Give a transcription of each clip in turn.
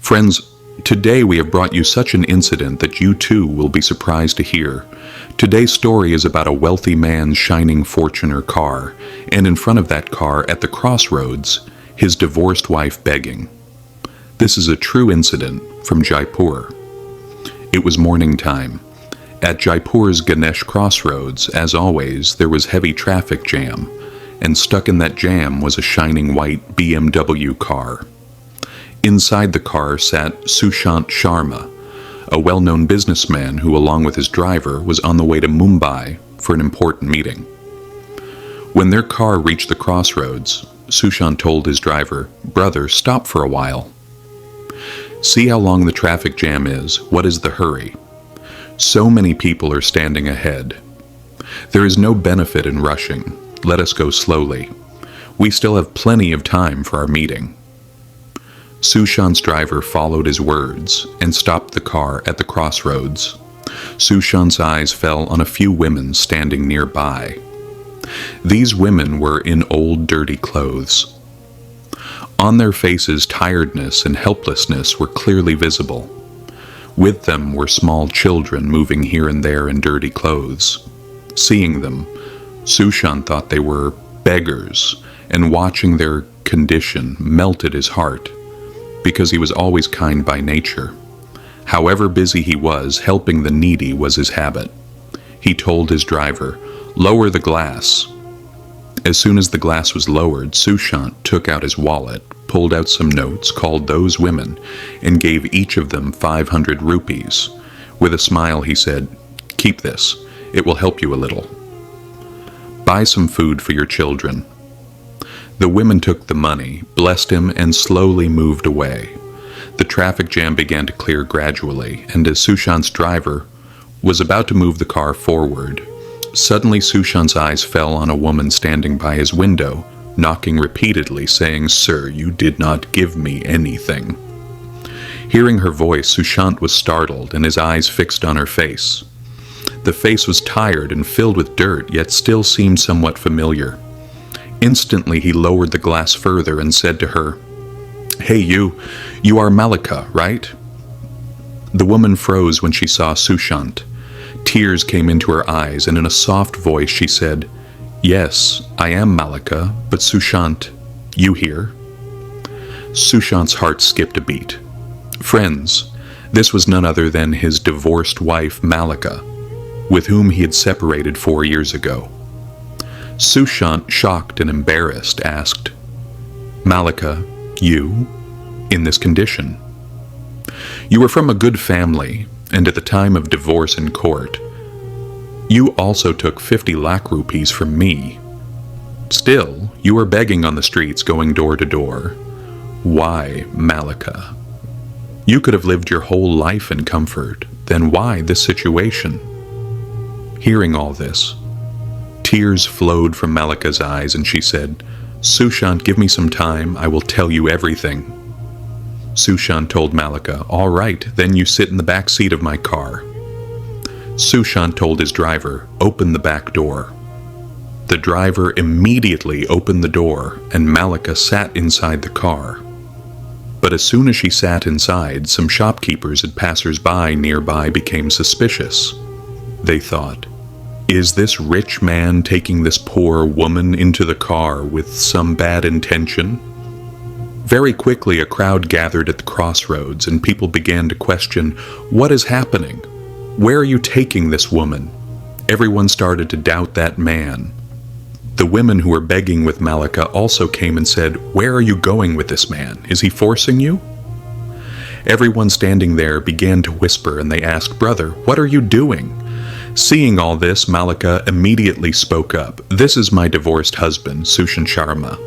Friends, today we have brought you such an incident that you too will be surprised to hear. Today's story is about a wealthy man's shining Fortuner car, and in front of that car, at the crossroads, his divorced wife begging. This is a true incident from Jaipur. It was morning time. At Jaipur's Ganesh crossroads, as always, there was heavy traffic jam, and stuck in that jam was a shining white BMW car. Inside the car sat Sushant Sharma, a well-known businessman who, along with his driver, was on the way to Mumbai for an important meeting. When their car reached the crossroads, Sushant told his driver, "Brother, stop for a while. See how long the traffic jam is. What is the hurry? So many people are standing ahead. There is no benefit in rushing. Let us go slowly. We still have plenty of time for our meeting." Sushant's driver followed his words and stopped the car at the crossroads. Sushant's eyes fell on a few women standing nearby. These women were in old, dirty clothes. On their faces, tiredness and helplessness were clearly visible. With them were small children moving here and there in dirty clothes. Seeing them, Sushant thought they were beggars, and watching their condition melted his heart, because he was always kind by nature. However busy he was, helping the needy was his habit. He told his driver, "Lower the glass." As soon as the glass was lowered, Sushant took out his wallet, pulled out some notes, called those women, and gave each of them 500 rupees. With a smile he said, "Keep this. It will help you a little. Buy some food for your children." The women took the money, blessed him, and slowly moved away. The traffic jam began to clear gradually, and as Sushant's driver was about to move the car forward, suddenly Sushant's eyes fell on a woman standing by his window, knocking repeatedly, saying, "Sir, you did not give me anything." Hearing her voice, Sushant was startled, and his eyes fixed on her face. The face was tired and filled with dirt, yet still seemed somewhat familiar. Instantly he lowered the glass further and said to her, "Hey you are Malika, right?" The woman froze when she saw Sushant. Tears came into her eyes, and in a soft voice she said, "Yes, I am Malika, but Sushant, you here?" Sushant's heart skipped a beat. Friends, this was none other than his divorced wife Malika, with whom he had separated 4 years ago. Sushant, shocked and embarrassed, asked, "Malika, you, in this condition? You were from a good family, and at the time of divorce in court, you also took 50 lakh rupees from me. Still, you are begging on the streets, going door to door. Why, Malika? You could have lived your whole life in comfort. Then why this situation?" Hearing all this, tears flowed from Malika's eyes, and she said, "Sushant, give me some time. I will tell you everything." Sushant told Malika, "All right, then you sit in the back seat of my car." Sushant told his driver, "Open the back door." The driver immediately opened the door, and Malika sat inside the car. But as soon as she sat inside, some shopkeepers and passers-by nearby became suspicious. They thought, "Is this rich man taking this poor woman into the car with some bad intention?" Very quickly, a crowd gathered at the crossroads, and people began to question, "What is happening? Where are you taking this woman?" Everyone started to doubt that man. The women who were begging with Malika also came and said, "Where are you going with this man? Is he forcing you?" Everyone standing there began to whisper, and they asked, "Brother, what are you doing?" Seeing all this, Malika immediately spoke up, "This is my divorced husband, Sushant Sharma.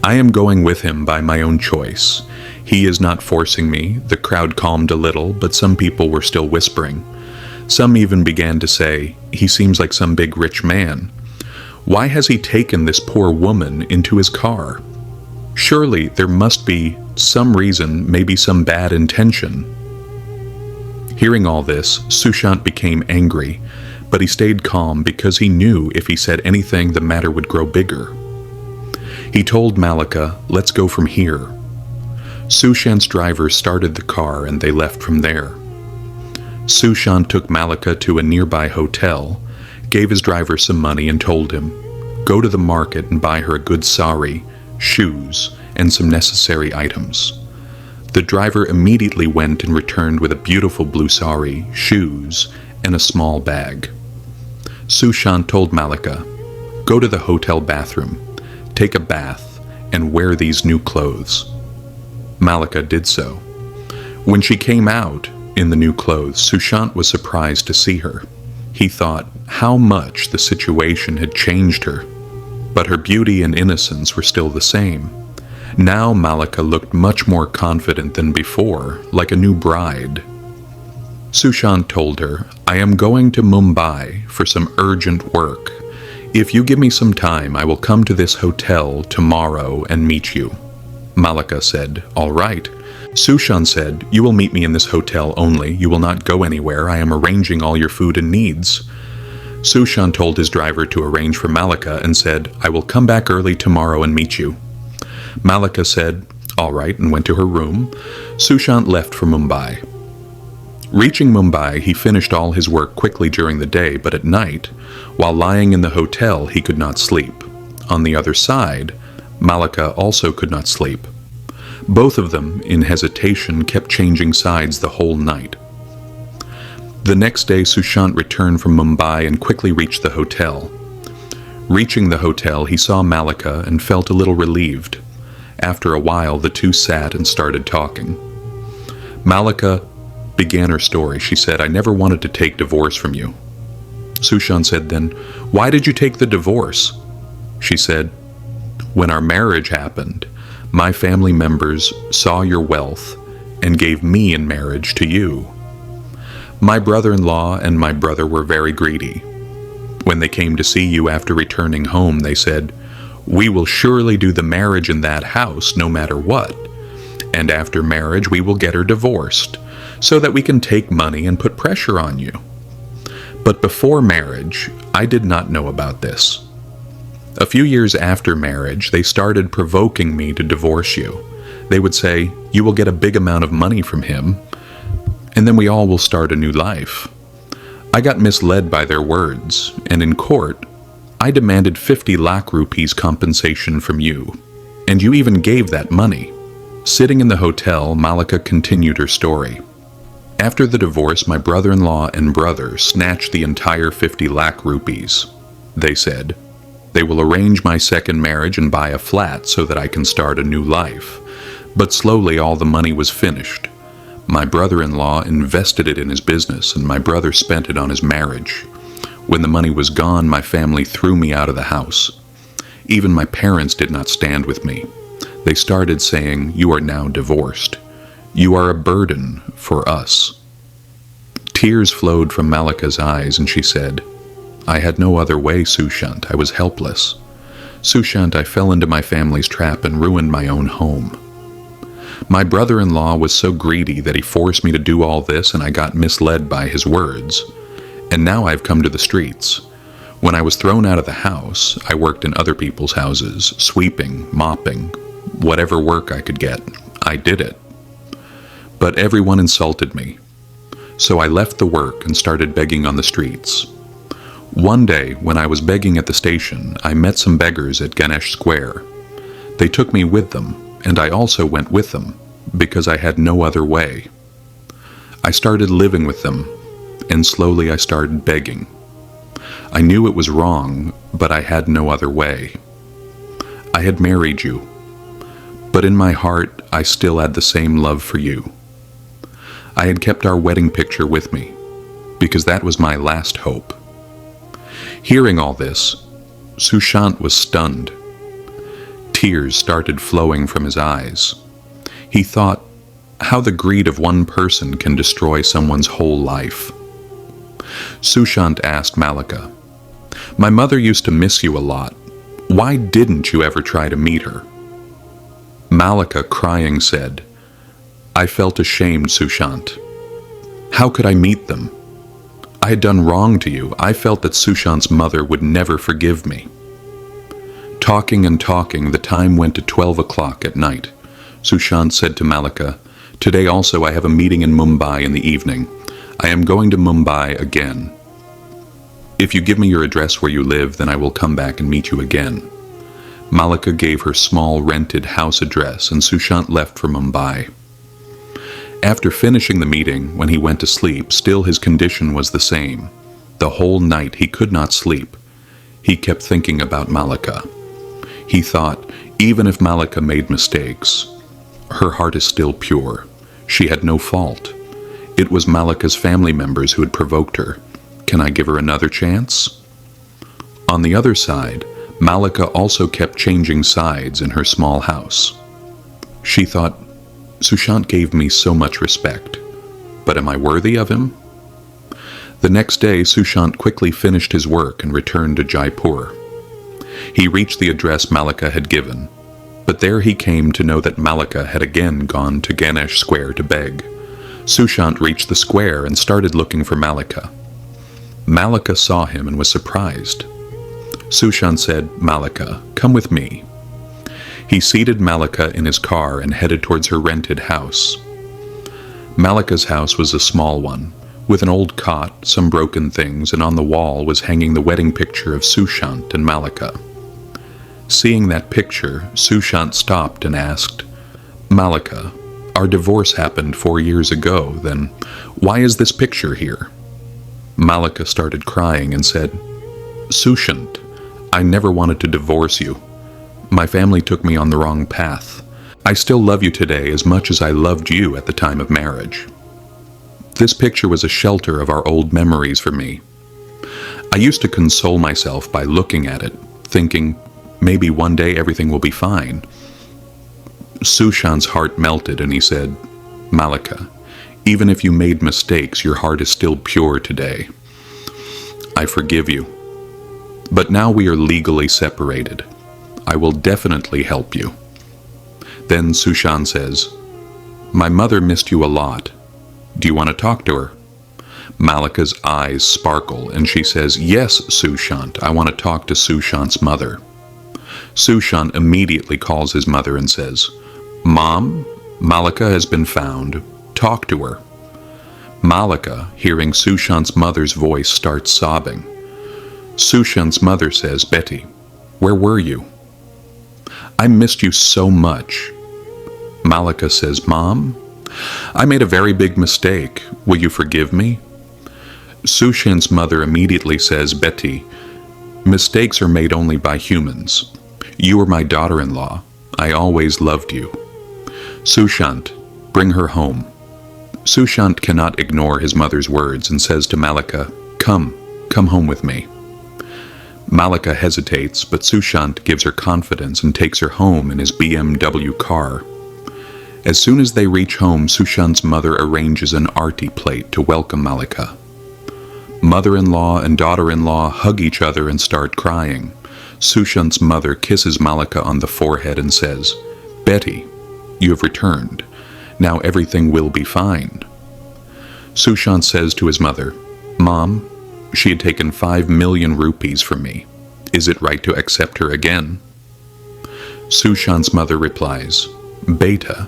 I am going with him by my own choice. He is not forcing me." The crowd calmed a little, but some people were still whispering. Some even began to say, "He seems like some big rich man. Why has he taken this poor woman into his car? Surely there must be some reason, maybe some bad intention." Hearing all this, Sushant became angry, but he stayed calm because he knew if he said anything, the matter would grow bigger. He told Malika, "Let's go from here." Sushant's driver started the car and they left from there. Sushant took Malika to a nearby hotel, gave his driver some money and told him, "Go to the market and buy her a good sari, shoes, and some necessary items." The driver immediately went and returned with a beautiful blue sari, shoes, and a small bag. Sushant told Malika, "Go to the hotel bathroom, take a bath, and wear these new clothes." Malika did so. When she came out in the new clothes, Sushant was surprised to see her. He thought how much the situation had changed her, but her beauty and innocence were still the same. Now Malika looked much more confident than before, like a new bride. Sushant told her, "I am going to Mumbai for some urgent work. If you give me some time, I will come to this hotel tomorrow and meet you." Malika said, "All right." Sushant said, "You will meet me in this hotel only. You will not go anywhere. I am arranging all your food and needs." Sushant told his driver to arrange for Malika and said, "I will come back early tomorrow and meet you." Malika said, "All right," and went to her room. Sushant left for Mumbai. Reaching Mumbai, he finished all his work quickly during the day, but at night, while lying in the hotel, he could not sleep. On the other side, Malika also could not sleep. Both of them, in hesitation, kept changing sides the whole night. The next day, Sushant returned from Mumbai and quickly reached the hotel. Reaching the hotel, he saw Malika and felt a little relieved. After a while, the two sat and started talking. Malika began her story. She said, "I never wanted to take divorce from you." Sushant said then, "Why did you take the divorce?" She said, "When our marriage happened, my family members saw your wealth and gave me in marriage to you. My brother-in-law and my brother were very greedy. When they came to see you after returning home, they said, 'We will surely do the marriage in that house no matter what, and after marriage we will get her divorced, so that we can take money and put pressure on you.' But before marriage, I did not know about this. A few years after marriage, they started provoking me to divorce you. They would say, 'You will get a big amount of money from him, and then we all will start a new life.' I got misled by their words, and in court, I demanded 50 lakh rupees compensation from you, and you even gave that money." Sitting in the hotel, Malika continued her story. "After the divorce, my brother-in-law and brother snatched the entire 50 lakh rupees. They said, 'They will arrange my second marriage and buy a flat so that I can start a new life.' But slowly all the money was finished. My brother-in-law invested it in his business, and my brother spent it on his marriage. When the money was gone, my family threw me out of the house. Even my parents did not stand with me. They started saying, 'You are now divorced. You are a burden for us.'" Tears flowed from Malika's eyes, and she said, "I had no other way, Sushant. I was helpless. Sushant, I fell into my family's trap and ruined my own home. My brother-in-law was so greedy that he forced me to do all this, and I got misled by his words. And now I've come to the streets. When I was thrown out of the house, I worked in other people's houses, sweeping, mopping, whatever work I could get. I did it. But everyone insulted me. So I left the work and started begging on the streets. One day, when I was begging at the station, I met some beggars at Ganesh Square. They took me with them, and I also went with them, because I had no other way. I started living with them, and slowly I started begging. I knew it was wrong, but I had no other way. I had married you, but in my heart I still had the same love for you. I had kept our wedding picture with me, because that was my last hope." Hearing all this, Sushant was stunned. Tears started flowing from his eyes. He thought how the greed of one person can destroy someone's whole life. Sushant asked Malika, "My mother used to miss you a lot. Why didn't you ever try to meet her?" Malika, crying, said, "I felt ashamed, Sushant. How could I meet them? I had done wrong to you. I felt that Sushant's mother would never forgive me." Talking and talking, the time went to 12 o'clock at night. Sushant said to Malika, "Today also I have a meeting in Mumbai in the evening. I am going to Mumbai again. If you give me your address where you live, then I will come back and meet you again." Malika gave her small rented house address, and Sushant left for Mumbai. After finishing the meeting, when he went to sleep, still his condition was the same. The whole night he could not sleep. He kept thinking about Malika. He thought, even if Malika made mistakes, her heart is still pure. She had no fault. It was Malika's family members who had provoked her. Can I give her another chance? On the other side, Malika also kept changing sides in her small house. She thought, Sushant gave me so much respect, but am I worthy of him? The next day, Sushant quickly finished his work and returned to Jaipur. He reached the address Malika had given, but there he came to know that Malika had again gone to Ganesh Square to beg. Sushant reached the square and started looking for Malika. Malika saw him and was surprised. Sushant said, "Malika, come with me." He seated Malika in his car and headed towards her rented house. Malika's house was a small one, with an old cot, some broken things, and on the wall was hanging the wedding picture of Sushant and Malika. Seeing that picture, Sushant stopped and asked, "Malika, our divorce happened 4 years ago, then why is this picture here?" Malika started crying and said, "Sushant, I never wanted to divorce you. My family took me on the wrong path. I still love you today as much as I loved you at the time of marriage. This picture was a shelter of our old memories for me. I used to console myself by looking at it, thinking, maybe one day everything will be fine." Sushant's heart melted and he said, "Malika, even if you made mistakes, your heart is still pure today. I forgive you. But now we are legally separated. I will definitely help you." Then Sushant says, "My mother missed you a lot. Do you want to talk to her?" Malika's eyes sparkle and she says, "Yes, Sushant, I want to talk to Sushant's mother." Sushant immediately calls his mother and says, "Mom, Malika has been found. Talk to her." Malika, hearing Sushant's mother's voice, starts sobbing. Sushant's mother says, "Betty, where were you? I missed you so much." Malika says, "Mom, I made a very big mistake. Will you forgive me?" Sushant's mother immediately says, "Betty, mistakes are made only by humans. You are my daughter-in-law. I always loved you. Sushant, bring her home." Sushant cannot ignore his mother's words and says to Malika, Come home with me." Malika hesitates, but Sushant gives her confidence and takes her home in his BMW car. As soon as they reach home, Sushant's mother arranges an arti plate to welcome Malika. Mother-in-law and daughter-in-law hug each other and start crying. Sushant's mother kisses Malika on the forehead and says, "Betty, you have returned. Now everything will be fine." Sushant says to his mother, "Mom, she had taken 5 million rupees from me. Is it right to accept her again?" Sushant's mother replies, "Beta,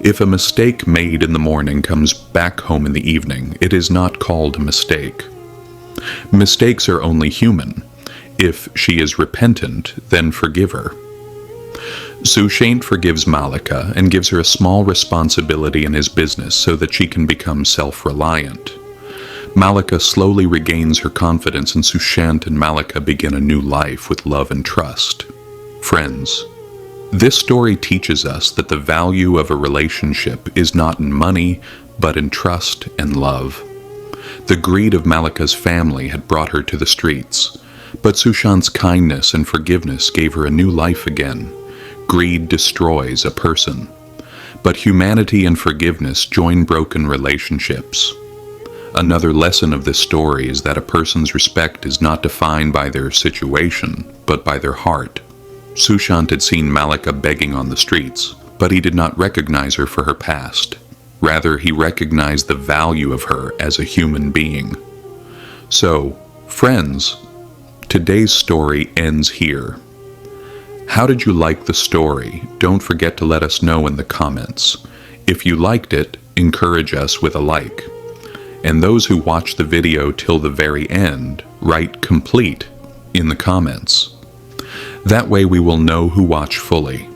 if a mistake made in the morning comes back home in the evening, it is not called a mistake. Mistakes are only human. If she is repentant, then forgive her." Sushant forgives Malika and gives her a small responsibility in his business so that she can become self-reliant. Malika slowly regains her confidence and Sushant and Malika begin a new life with love and trust. Friends, this story teaches us that the value of a relationship is not in money, but in trust and love. The greed of Malika's family had brought her to the streets, but Sushant's kindness and forgiveness gave her a new life again. Greed destroys a person, but humanity and forgiveness join broken relationships. Another lesson of this story is that a person's respect is not defined by their situation, but by their heart. Sushant had seen Malika begging on the streets, but he did not recognize her for her past. Rather, he recognized the value of her as a human being. So, friends, today's story ends here. How did you like the story? Don't forget to let us know in the comments. If you liked it, encourage us with a like. And those who watch the video till the very end, write complete in the comments. That way we will know who watched fully.